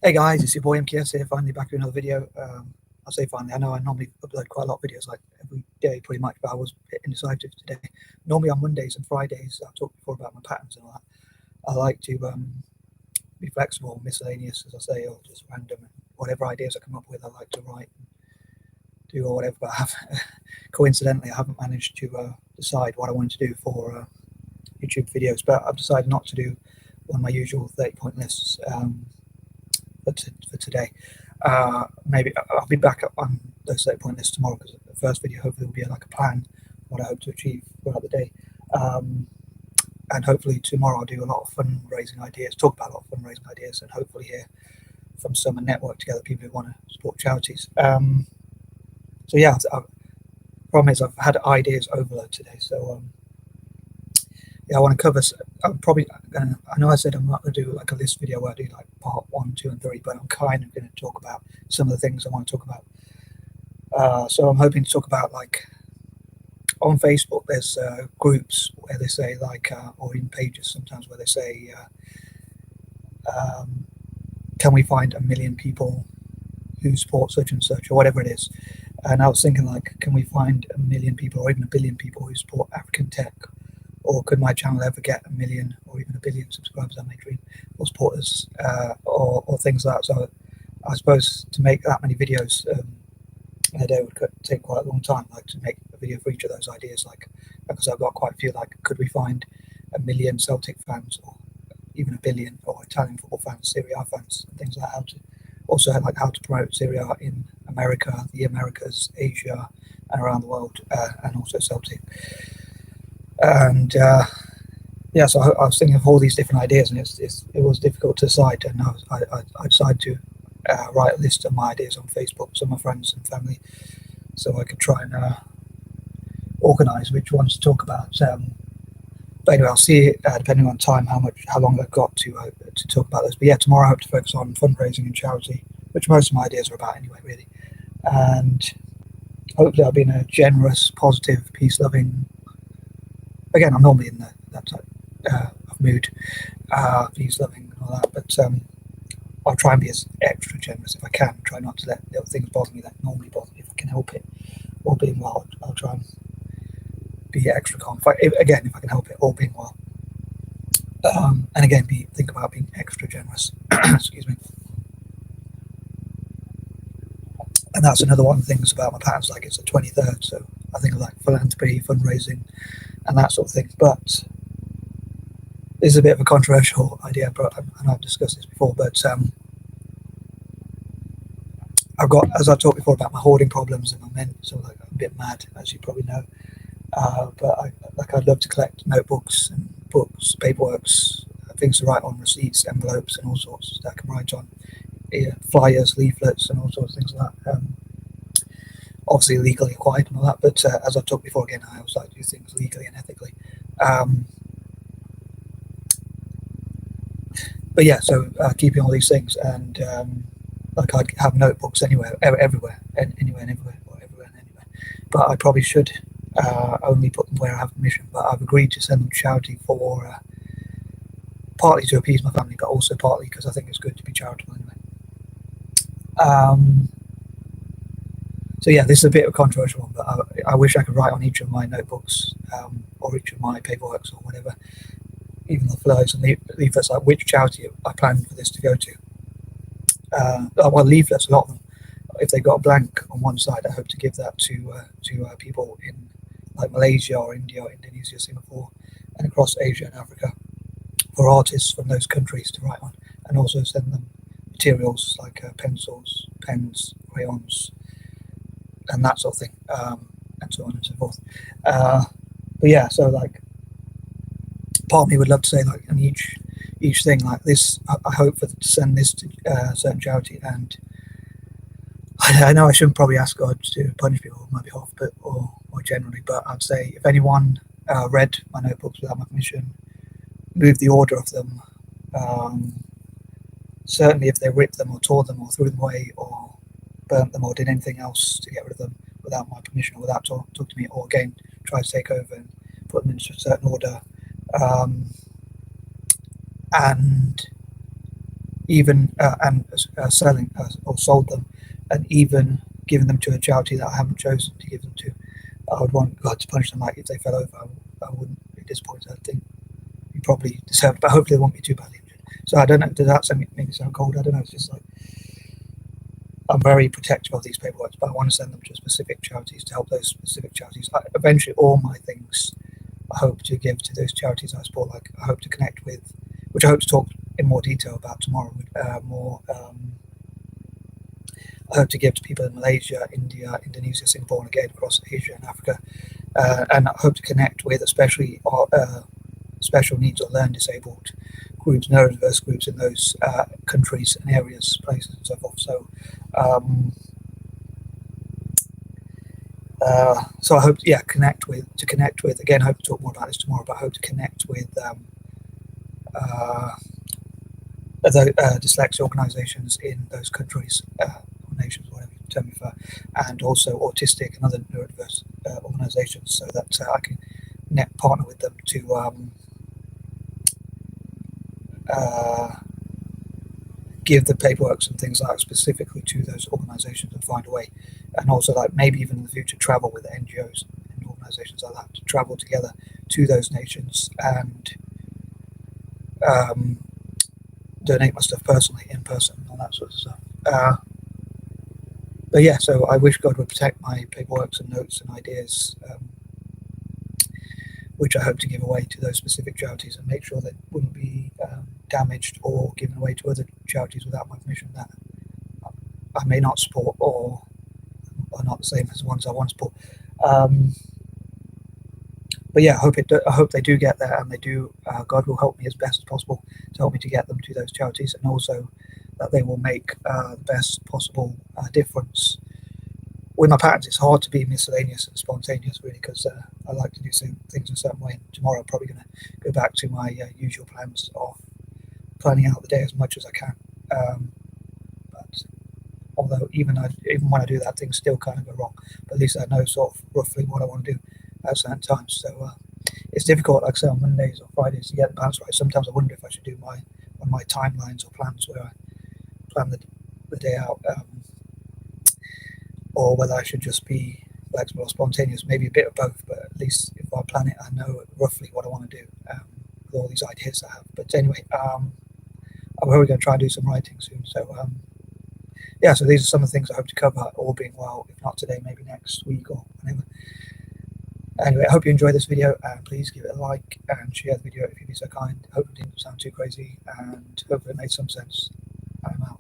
Hey guys, it's your boy M.K.S here, finally back with another video. I say finally, I know I normally upload quite a lot of videos, like every day pretty much, but I was a bit indecisive today. Normally on Mondays and Fridays, I've talked before about my patterns and all that. I like to be flexible, miscellaneous, as I say, or just random, and whatever ideas I come up with, I like to write and do or whatever. But I have, coincidentally, I haven't managed to decide what I wanted to do for YouTube videos, but I've decided not to do one of my usual 30-point lists. For today. Maybe I'll be back up on those 30-point lists tomorrow, because the first video hopefully will be like a plan what I hope to achieve throughout the day. And hopefully tomorrow I'll do a lot of fundraising ideas, talk about a lot of fundraising ideas, and hopefully hear from some and network together people who want to support charities. So yeah, problem is I've had ideas overload today, so yeah, I want to cover. I'm probably gonna. I know I said I'm not going to do like a list video where I do like part 1, 2, and 3, but I'm kind of going to talk about some of the things I want to talk about. So I'm hoping to talk about, like, on Facebook, there's groups where they say, like, or in pages sometimes where they say, can we find 1 million people who support such and such, or whatever it is. And I was thinking, like, can we find 1 million people or even 1 billion people who support African tech? Or could my channel ever get 1 million or even 1 billion subscribers? That may dream, or supporters, or things like that. So I suppose to make that many videos in a day would take quite a long time. Like, to make a video for each of those ideas, like, because I've got quite a few. Like, could we find 1 million Celtic fans, or even 1 billion, or Italian football fans, Serie A fans, and things like that. How to also, like, how to promote Serie A in America, the Americas, Asia, and around the world, and also Celtic. And yeah, so I was thinking of all these different ideas, and it was difficult to decide. And I decided to write a list of my ideas on Facebook to my friends and family, so I could try and organise which ones to talk about. But anyway, I'll see, depending on time, how long I've got to talk about this. But yeah, tomorrow I hope to focus on fundraising and charity, which most of my ideas are about anyway, really. And hopefully I'll be in a generous, positive, peace-loving. Again, I'm normally in that type of mood, peace-loving and all that. But I'll try and be as extra generous if I can. Try not to let little things bother me that normally bother me if I can help it. All being well, I'll try and be extra calm. If I can help it, all being well. And again, think about being extra generous. Excuse me. And that's another one of the things about my patterns. Like, it's the 23rd, so I think of like philanthropy, fundraising, and that sort of thing. But this is a bit of a controversial idea, but and I've discussed this before. But I've got, as I've talked before, about my hoarding problems, and I'm a bit mad, as you probably know. But I'd love to collect notebooks and books, paperworks, things to write on, receipts, envelopes, and all sorts that I can write on, flyers, leaflets, and all sorts of things like that. Obviously legally acquired and all that, but as I've talked before, again, I always like to do things legally and ethically. But yeah, so keeping all these things, and like, I'd have notebooks anywhere, everywhere, and anywhere and everywhere, or everywhere and anywhere. But I probably should only put them where I have permission. But I've agreed to send them to charity for partly to appease my family, but also partly because I think it's good to be charitable anyway. So yeah, this is a bit of a controversial one, but I wish I could write on each of my notebooks, or each of my paperworks, or whatever, even the flyers and leaflets, like which charity I plan for this to go to. Well, leaflets, a lot of them, if they've got a blank on one side, I hope to give that to people in like Malaysia or India or Indonesia, Singapore, and across Asia and Africa, for artists from those countries to write on, and also send them materials like pencils, pens, crayons, and that sort of thing, and so on and so forth. But yeah, so like, part of me would love to say, like, in each thing like this, I hope to send this to a certain charity. And I know I shouldn't probably ask God to punish people on my behalf, but or generally, but I'd say if anyone read my notebooks without my permission, moved the order of them, certainly if they ripped them or tore them or threw them away or burnt them or did anything else to get rid of them without my permission or without talking to me, or again try to take over and put them into a certain order, and even and selling or sold them, and even given them to a charity that I haven't chosen to give them to. I would want God to punish them. Like if they fell over, I wouldn't be disappointed. I think you probably deserved, but hopefully they won't be too badly injured. So I don't know. Does that make me sound cold? I don't know. It's just like I'm very protective of these paperworks, but I want to send them to specific charities to help those specific charities. Eventually, all my things I hope to give to those charities I support. Like I hope to connect with, which I hope to talk in more detail about tomorrow. I hope to give to people in Malaysia, India, Indonesia, Singapore, and again across Asia and Africa. And I hope to connect with especially special needs or learn disabled groups, neurodiverse groups in those countries and areas, places, and so forth. So, so I hope, connect with. Again, I hope to talk more about this tomorrow, but I hope to connect with the dyslexia organisations in those countries, or nations, whatever you term it for, and also autistic and other neurodiverse organisations, so that I can partner with them to give the paperwork and things like specifically to those organisations and find a way, and also like maybe even in the future travel with NGOs and organisations like that to travel together to those nations and donate my stuff personally in person and all that sort of stuff. But yeah, so I wish God would protect my paperwork and notes and ideas, which I hope to give away to those specific charities and make sure they wouldn't be damaged or given away to other charities without my permission that I may not support or are not the same as the ones I want to support. But yeah, I hope they do get there, and they do. God will help me as best as possible to help me to get them to those charities, and also that they will make the best possible difference. With my patterns, it's hard to be miscellaneous and spontaneous, really, because I like to do things in a certain way. And tomorrow, I'm probably going to go back to my usual plans of planning out the day as much as I can. But although even when I do that, things still kind of go wrong. But at least I know sort of roughly what I want to do at certain times. So it's difficult, like I say, on Mondays or Fridays to get the balance right. Sometimes I wonder if I should do my timelines or plans where I plan the day out, or whether I should just be flexible or spontaneous. Maybe a bit of both, but at least if I plan it, I know roughly what I want to do with all these ideas I have. But anyway, I'm probably going to try and do some writing soon. So yeah, so these are some of the things I hope to cover, all being well. If not today, maybe next week or whenever. Anyway, I hope you enjoyed this video, and please give it a like and share the video if you'd be so kind. Hope it didn't sound too crazy, and hopefully it made some sense. I'm out.